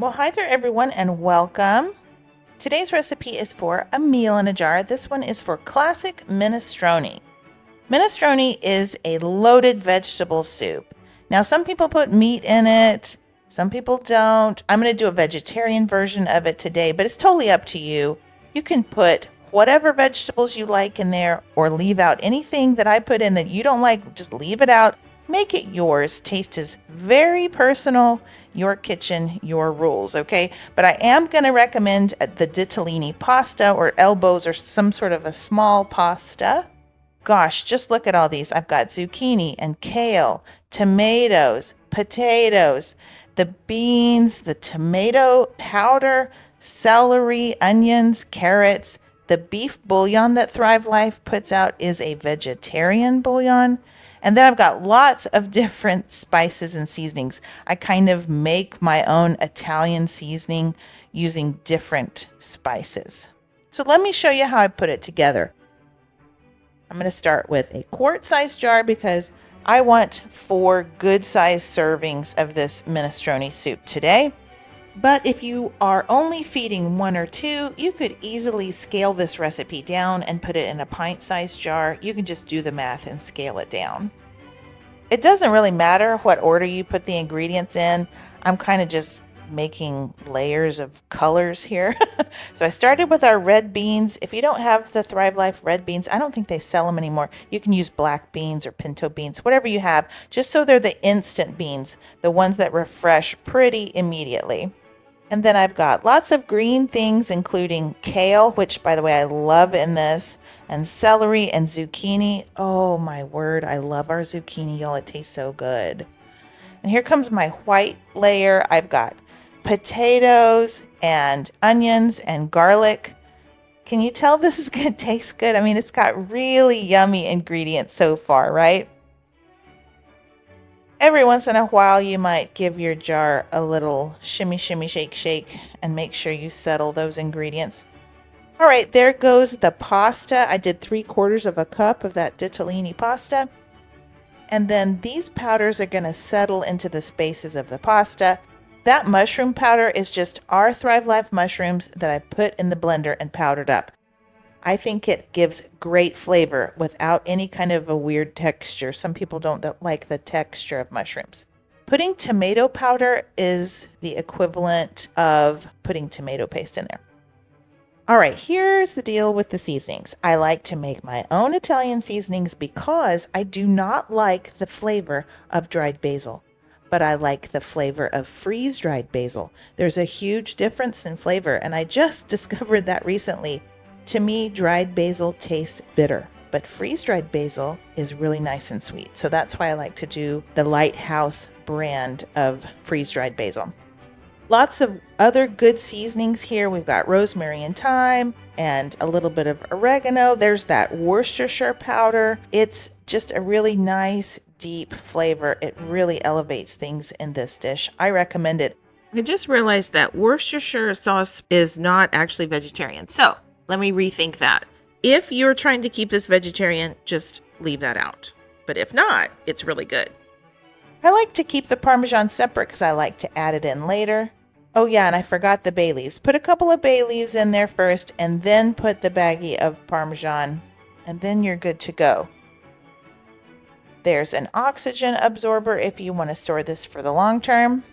Well, hi there, everyone, and welcome. Today's recipe is for a meal in a jar. This one is for classic minestrone. Minestrone is a loaded vegetable soup. Now, some people put meat in it, some people don't. I'm going to do a vegetarian version of it today, but it's totally up to you. You can put whatever vegetables you like in there or leave out anything that I put in that you don't like. Just leave it out. Make it yours. Taste is very personal. Your kitchen, your rules, okay? But I am going to recommend the ditalini pasta or elbows or some sort of a small pasta. Gosh, just look at all these. I've got zucchini and kale, tomatoes, potatoes, the beans, the tomato powder, celery, onions, carrots. The beef bouillon that Thrive Life puts out is a vegetarian bouillon. And then I've got lots of different spices and seasonings. I kind of make my own Italian seasoning using different spices. So let me show you how I put it together. I'm going to start with a quart-sized jar because I want 4 good-sized servings of this minestrone soup today. But if you are only feeding 1 or 2, you could easily scale this recipe down and put it in a pint-sized jar. You can just do the math and scale it down. It doesn't really matter what order you put the ingredients in. I'm kind of just making layers of colors here. So I started with our red beans. If you don't have the Thrive Life red beans, I don't think they sell them anymore. You can use black beans or pinto beans, whatever you have, just so they're the instant beans, the ones that refresh pretty immediately. And then I've got lots of green things, including kale, which, by the way, I love in this, and celery and zucchini. Oh, my word, I love our zucchini, y'all. It tastes so good. And here comes my white layer. I've got potatoes and onions and garlic. Can you tell this is going to taste good? I mean, it's got really yummy ingredients so far, right? Every once in a while, you might give your jar a little shimmy, shimmy, shake, shake, and make sure you settle those ingredients. All right, there goes the pasta. I did 3/4 of a cup of that ditalini pasta. And then these powders are going to settle into the spaces of the pasta. That mushroom powder is just our Thrive Life mushrooms that I put in the blender and powdered up. I think it gives great flavor without any kind of a weird texture. Some people don't like the texture of mushrooms. Putting tomato powder is the equivalent of putting tomato paste in there. All right, here's the deal with the seasonings. I like to make my own Italian seasonings because I do not like the flavor of dried basil, but I like the flavor of freeze-dried basil. There's a huge difference in flavor, and I just discovered that recently. To me, dried basil tastes bitter, but freeze-dried basil is really nice and sweet. So that's why I like to do the Lighthouse brand of freeze-dried basil. Lots of other good seasonings here. We've got rosemary and thyme and a little bit of oregano. There's that Worcestershire powder. It's just a really nice, deep flavor. It really elevates things in this dish. I recommend it. I just realized that Worcestershire sauce is not actually vegetarian. So let me rethink that. If you're trying to keep this vegetarian, just leave that out. But if not, it's really good. I like to keep the Parmesan separate because I like to add it in later. Oh yeah, and I forgot the bay leaves. Put a couple of bay leaves in there first and then put the baggie of Parmesan and then you're good to go. There's an oxygen absorber if you want to store this for the long term.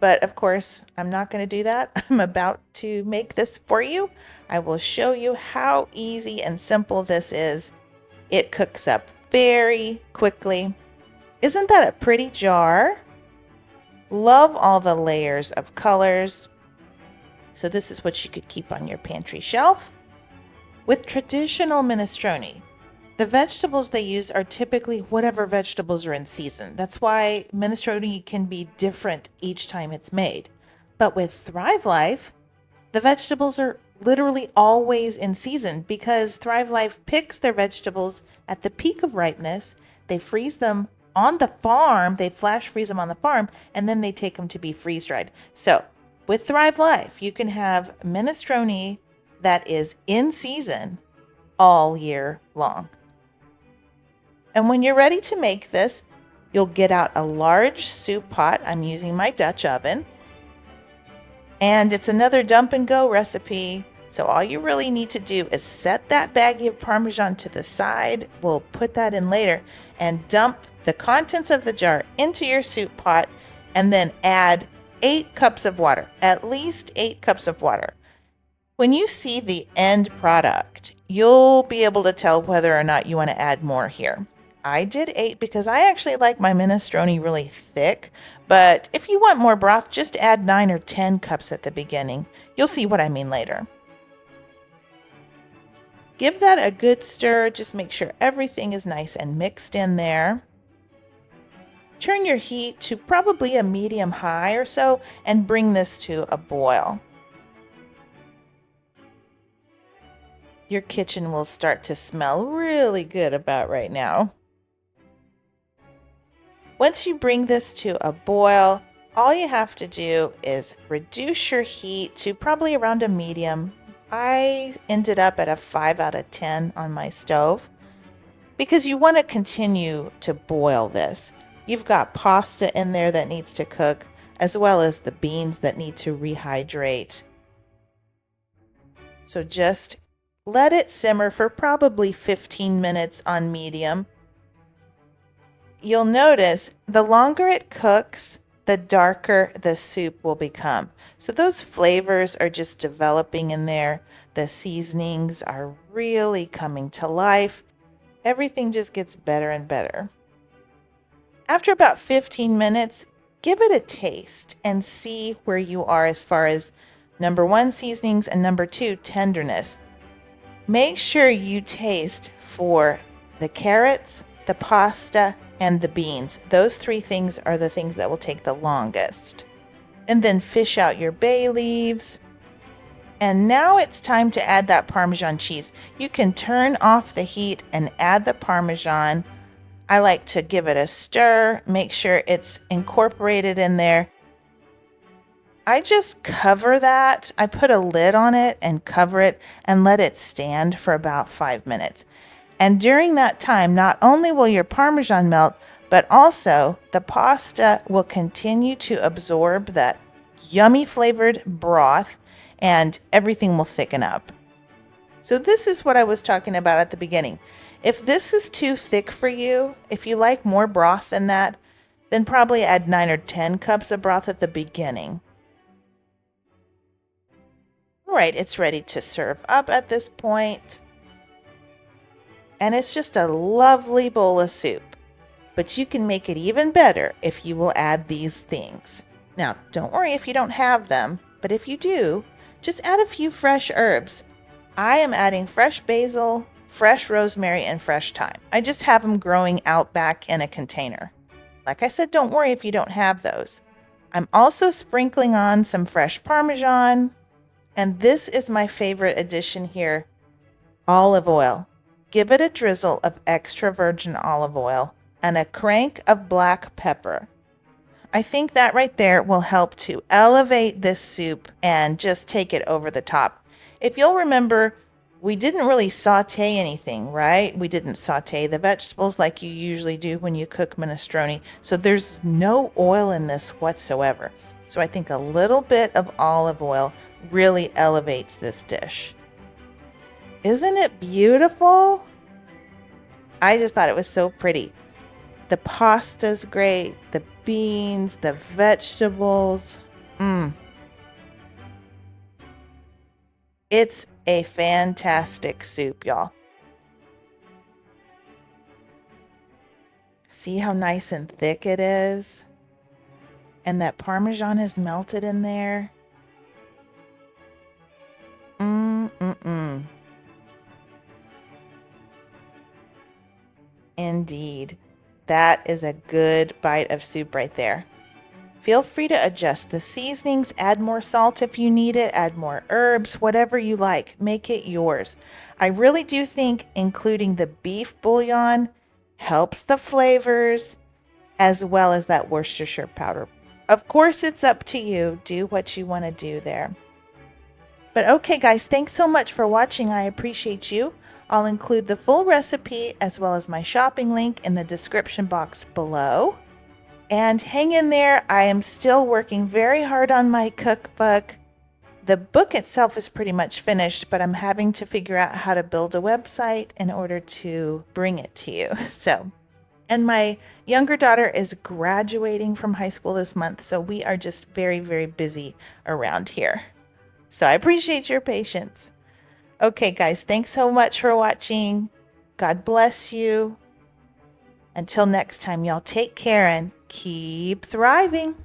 But of course, I'm not going to do that. I'm about to make this for you. I will show you how easy and simple this is. It cooks up very quickly. Isn't that a pretty jar? Love all the layers of colors. So this is what you could keep on your pantry shelf. With traditional minestrone, the vegetables they use are typically whatever vegetables are in season. That's why minestrone can be different each time it's made. But with Thrive Life, the vegetables are literally always in season because Thrive Life picks their vegetables at the peak of ripeness. They freeze them on the farm. They flash freeze them on the farm, and then they take them to be freeze-dried. So with Thrive Life, you can have minestrone that is in season all year long. And when you're ready to make this, you'll get out a large soup pot. I'm using my Dutch oven. And it's another dump and go recipe. So all you really need to do is set that baggie of Parmesan to the side. We'll put that in later, and dump the contents of the jar into your soup pot, and then add 8 cups of water, at least 8 cups of water. When you see the end product, you'll be able to tell whether or not you want to add more here. I did 8 because I actually like my minestrone really thick, but if you want more broth, just add 9 or 10 cups at the beginning. You'll see what I mean later. Give that a good stir, just make sure everything is nice and mixed in there. Turn your heat to probably a medium high or so and bring this to a boil. Your kitchen will start to smell really good about right now. Once you bring this to a boil, all you have to do is reduce your heat to probably around a medium. I ended up at a 5 out of 10 on my stove because you want to continue to boil this. You've got pasta in there that needs to cook, as well as the beans that need to rehydrate. So just let it simmer for probably 15 minutes on medium. You'll notice the longer it cooks, the darker the soup will become. So those flavors are just developing in there. The seasonings are really coming to life. Everything just gets better and better. After about 15 minutes, give it a taste and see where you are as far as number 1, seasonings, and number 2, tenderness. Make sure you taste for the carrots, the pasta, and the beans. Those 3 things are the things that will take the longest. And then fish out your bay leaves. And now it's time to add that Parmesan cheese. You can turn off the heat and add the Parmesan. I like to give it a stir, make sure it's incorporated in there. I just cover that. I put a lid on it and cover it and let it stand for about 5 minutes. And during that time, not only will your Parmesan melt, but also the pasta will continue to absorb that yummy flavored broth and everything will thicken up. So this is what I was talking about at the beginning. If this is too thick for you, if you like more broth than that, then probably add 9 or 10 cups of broth at the beginning. All right, it's ready to serve up at this point. And it's just a lovely bowl of soup. But you can make it even better if you will add these things. Now, don't worry if you don't have them, but if you do, just add a few fresh herbs. I am adding fresh basil, fresh rosemary, and fresh thyme. I just have them growing out back in a container. Like I said, don't worry if you don't have those. I'm also sprinkling on some fresh Parmesan, and this is my favorite addition here, olive oil. Give it a drizzle of extra virgin olive oil and a crank of black pepper. I think that right there will help to elevate this soup and just take it over the top. If you'll remember, we didn't really saute anything, right? We didn't saute the vegetables like you usually do when you cook minestrone. So there's no oil in this whatsoever. So I think a little bit of olive oil really elevates this dish. Isn't it beautiful? I just thought it was so pretty. The pasta's great, the beans, the vegetables. It's a fantastic soup, y'all. See how nice and thick it is? And that Parmesan has melted in there. Indeed. That is a good bite of soup right there. Feel free to adjust the seasonings, add more salt if you need it, add more herbs, whatever you like. Make it yours. I really do think including the beef bouillon helps the flavors as well as that Worcestershire powder. Of course, it's up to you. Do what you want to do there. But okay, guys, thanks so much for watching. I appreciate you. I'll include the full recipe as well as my shopping link in the description box below. And hang in there. I am still working very hard on my cookbook. The book itself is pretty much finished, but I'm having to figure out how to build a website in order to bring it to you. And my younger daughter is graduating from high school this month, so we are just very, very busy around here. So I appreciate your patience. Okay, guys, thanks so much for watching. God bless you. Until next time, y'all take care and keep thriving.